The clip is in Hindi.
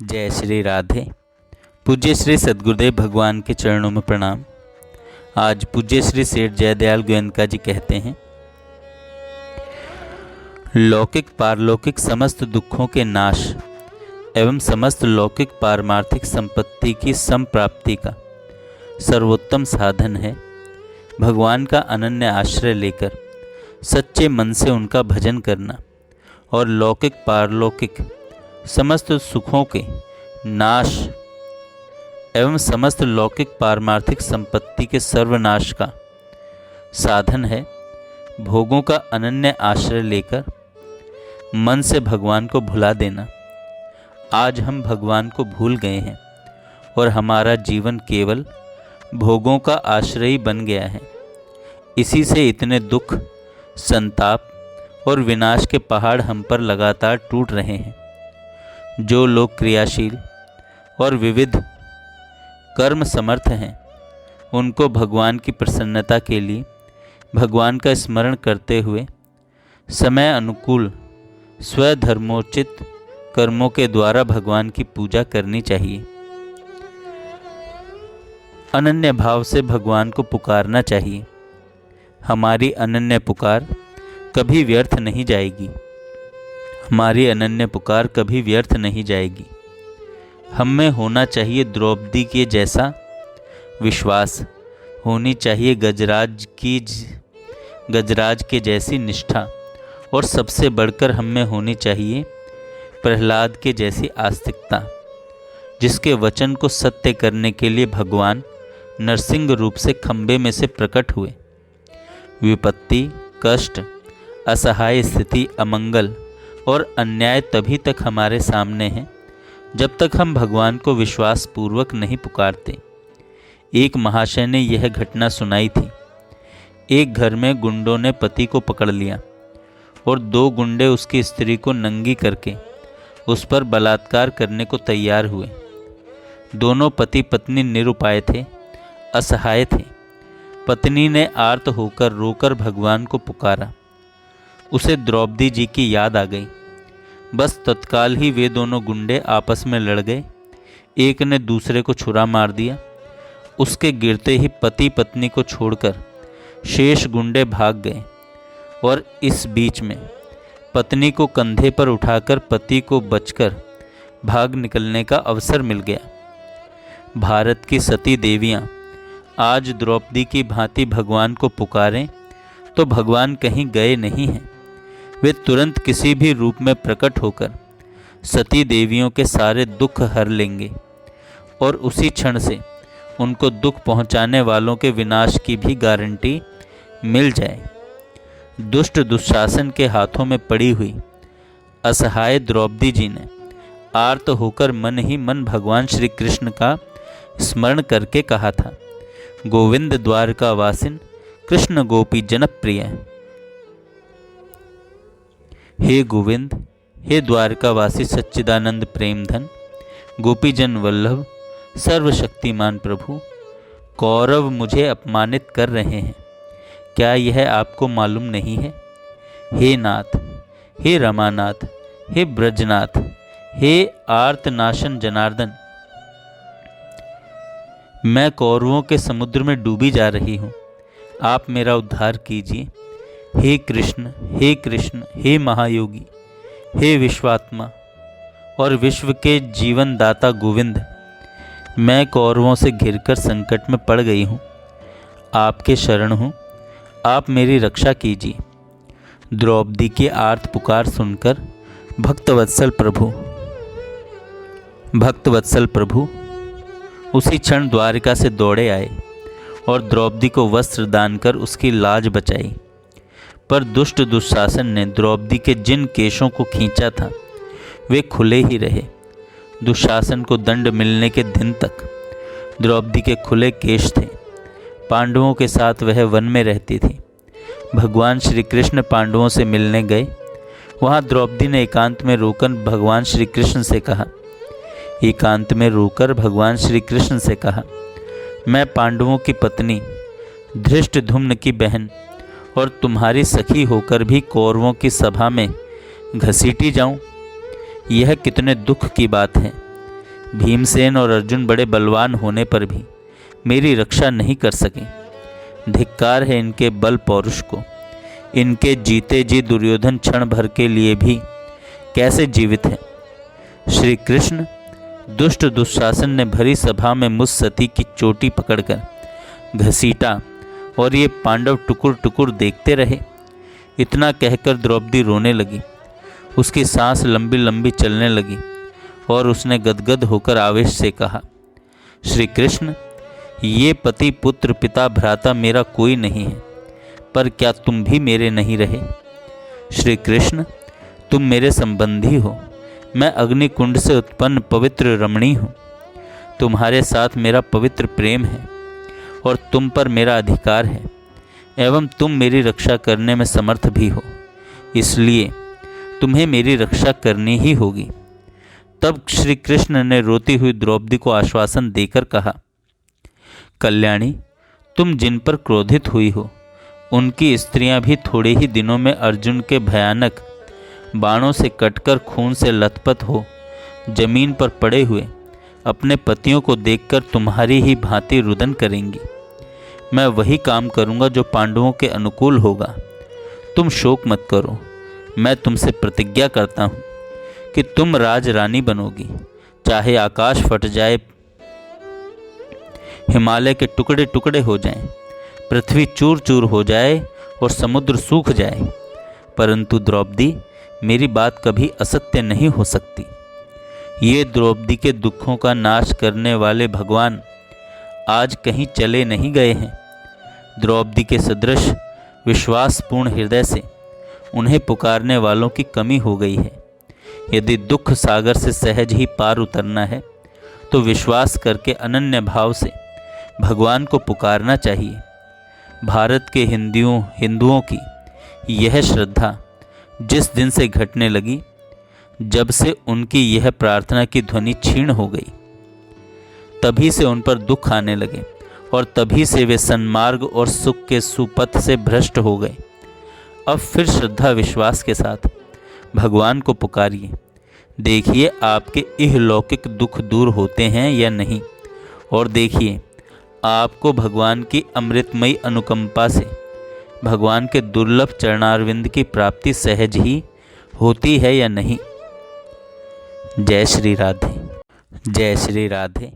जय श्री राधे। पूज्य श्री सद्गुरुदेव भगवान के चरणों में प्रणाम। आज पूज्य श्री सेठ जयदयाल गोयनका जी कहते हैं, लौकिक पारलौकिक समस्त दुखों के नाश एवं समस्त लौकिक पारमार्थिक संपत्ति की संप्राप्ति का सर्वोत्तम साधन है भगवान का अनन्य आश्रय लेकर सच्चे मन से उनका भजन करना और लौकिक पारलौकिक समस्त सुखों के नाश एवं समस्त लौकिक पारमार्थिक संपत्ति के सर्वनाश का साधन है भोगों का अनन्य आश्रय लेकर मन से भगवान को भुला देना। आज हम भगवान को भूल गए हैं और हमारा जीवन केवल भोगों का आश्रय बन गया है। इसी से इतने दुख, संताप और विनाश के पहाड़ हम पर लगातार टूट रहे हैं। जो लोग क्रियाशील और विविध कर्म समर्थ हैं, उनको भगवान की प्रसन्नता के लिए भगवान का स्मरण करते हुए समय अनुकूल स्वधर्मोचित कर्मों के द्वारा भगवान की पूजा करनी चाहिए। अनन्य भाव से भगवान को पुकारना चाहिए। हमारी अनन्य पुकार कभी व्यर्थ नहीं जाएगी। हमारी अनन्य पुकार कभी व्यर्थ नहीं जाएगी। हम में होना चाहिए द्रौपदी के जैसा विश्वास, होनी चाहिए गजराज के जैसी निष्ठा और सबसे बढ़कर हम में होनी चाहिए प्रहलाद के जैसी आस्तिकता, जिसके वचन को सत्य करने के लिए भगवान नरसिंह रूप से खंबे में से प्रकट हुए। विपत्ति, कष्ट, असहाय स्थिति, अमंगल और अन्याय तभी तक हमारे सामने हैं जब तक हम भगवान को विश्वास पूर्वक नहीं पुकारते। एक महाशय ने यह घटना सुनाई थी। एक घर में गुंडों ने पति को पकड़ लिया और दो गुंडे उसकी स्त्री को नंगी करके उस पर बलात्कार करने को तैयार हुए। दोनों पति पत्नी निरुपाय थे, असहाय थे। पत्नी ने आर्त होकर रोकर भगवान को पुकारा। उसे द्रौपदी जी की याद आ गई। बस तत्काल ही वे दोनों गुंडे आपस में लड़ गए। एक ने दूसरे को छुरा मार दिया। उसके गिरते ही पति पत्नी को छोड़कर शेष गुंडे भाग गए और इस बीच में पत्नी को कंधे पर उठाकर पति को बचकर भाग निकलने का अवसर मिल गया। भारत की सती देवियाँ आज द्रौपदी की भांति भगवान को पुकारें तो भगवान कहीं गए नहीं हैं। वे तुरंत किसी भी रूप में प्रकट होकर सती देवियों के सारे दुख हर लेंगे और उसी क्षण से उनको दुख पहुंचाने वालों के विनाश की भी गारंटी मिल जाए। दुष्ट दुशासन के हाथों में पड़ी हुई असहाय द्रौपदी जी ने आर्त होकर मन ही मन भगवान श्री कृष्ण का स्मरण करके कहा था, गोविंद द्वारका वासिन कृष्ण गोपी जनप्रिय। हे गोविंद, हे द्वारकावासी सच्चिदानंद प्रेम धन, गोपीजन वल्लभ सर्वशक्तिमान प्रभु, कौरव मुझे अपमानित कर रहे हैं। क्या यह आपको मालूम नहीं है? हे नाथ, हे रमानाथ, हे ब्रजनाथ, हे आर्तनाशन जनार्दन, मैं कौरवों के समुद्र में डूबी जा रही हूँ। आप मेरा उद्धार कीजिए। हे कृष्ण, हे कृष्ण, हे महायोगी, हे विश्वात्मा और विश्व के जीवन दाता गोविंद, मैं कौरवों से घिरकर संकट में पड़ गई हूँ। आपके शरण हूँ, आप मेरी रक्षा कीजिए। द्रौपदी की आर्त पुकार सुनकर भक्तवत्सल प्रभु उसी क्षण द्वारिका से दौड़े आए और द्रौपदी को वस्त्र दान कर उसकी लाज बचाई। पर दुष्ट दुशासन ने द्रौपदी के जिन केशों को खींचा था वे खुले ही रहे। दुशासन को दंड मिलने के दिन तक द्रौपदी के खुले केश थे। पांडवों के साथ वह वन में रहती थी। भगवान श्री कृष्ण पांडवों से मिलने गए। वहाँ द्रौपदी ने एकांत में रोकर भगवान श्री कृष्ण से कहा, मैं पांडवों की पत्नी धृष्टद्युम्न की बहन और तुम्हारी सखी होकर भी कौरवों की सभा में घसीटी जाऊं? यह कितने दुख की बात है। भीमसेन और अर्जुन बड़े बलवान होने पर भी मेरी रक्षा नहीं कर सके। धिक्कार है इनके बल पौरुष को। इनके जीते जी दुर्योधन क्षण भर के लिए भी कैसे जीवित है। श्री कृष्ण दुष्ट दुशासन ने भरी सभा में मुझ सती की चोटी पकड़कर घसीटा और ये पांडव टुकुर टुकुर देखते रहे। इतना कहकर द्रौपदी रोने लगी। उसकी सांस लंबी लंबी चलने लगी और उसने गदगद होकर आवेश से कहा, श्री कृष्ण, ये पति पुत्र पिता भ्राता मेरा कोई नहीं है, पर क्या तुम भी मेरे नहीं रहे? श्री कृष्ण, तुम मेरे संबंधी हो। मैं अग्निकुंड से उत्पन्न पवित्र रमणी हूँ। तुम्हारे साथ मेरा पवित्र प्रेम है और तुम पर मेरा अधिकार है, एवं तुम मेरी रक्षा करने में समर्थ भी हो, इसलिए तुम्हें मेरी रक्षा करनी ही होगी। तब श्री कृष्ण ने रोती हुई द्रौपदी को आश्वासन देकर कहा, कल्याणी, तुम जिन पर क्रोधित हुई हो उनकी स्त्रियां भी थोड़े ही दिनों में अर्जुन के भयानक बाणों से कटकर खून से लथपथ हो जमीन पर पड़े हुए अपने पतियों को देखकर तुम्हारी ही भांति रुदन करेंगी। मैं वही काम करूंगा जो पांडवों के अनुकूल होगा। तुम शोक मत करो। मैं तुमसे प्रतिज्ञा करता हूँ कि तुम राजरानी बनोगी, चाहे आकाश फट जाए, हिमालय के टुकड़े टुकड़े हो जाएं, पृथ्वी चूर चूर हो जाए और समुद्र सूख जाए, परंतु द्रौपदी, मेरी बात कभी असत्य नहीं हो सकती। ये द्रौपदी के दुखों का नाश करने वाले भगवान आज कहीं चले नहीं गए हैं। द्रौपदी के सदृश विश्वासपूर्ण हृदय से उन्हें पुकारने वालों की कमी हो गई है। यदि दुख सागर से सहज ही पार उतरना है तो विश्वास करके अनन्य भाव से भगवान को पुकारना चाहिए। भारत के हिंदुओं की यह श्रद्धा जिस दिन से घटने लगी, जब से उनकी यह प्रार्थना की ध्वनि क्षीण हो गई, तभी से उन पर दुख आने लगे और तभी से वे सन्मार्ग और सुख के सुपथ से भ्रष्ट हो गए। अब फिर श्रद्धा विश्वास के साथ भगवान को पुकारिए। देखिए आपके इहलौकिक दुख दूर होते हैं या नहीं, और देखिए आपको भगवान की अमृतमयी अनुकंपा से भगवान के दुर्लभ चरणारविंद की प्राप्ति सहज ही होती है या नहीं। जय श्री राधे। जय श्री राधे।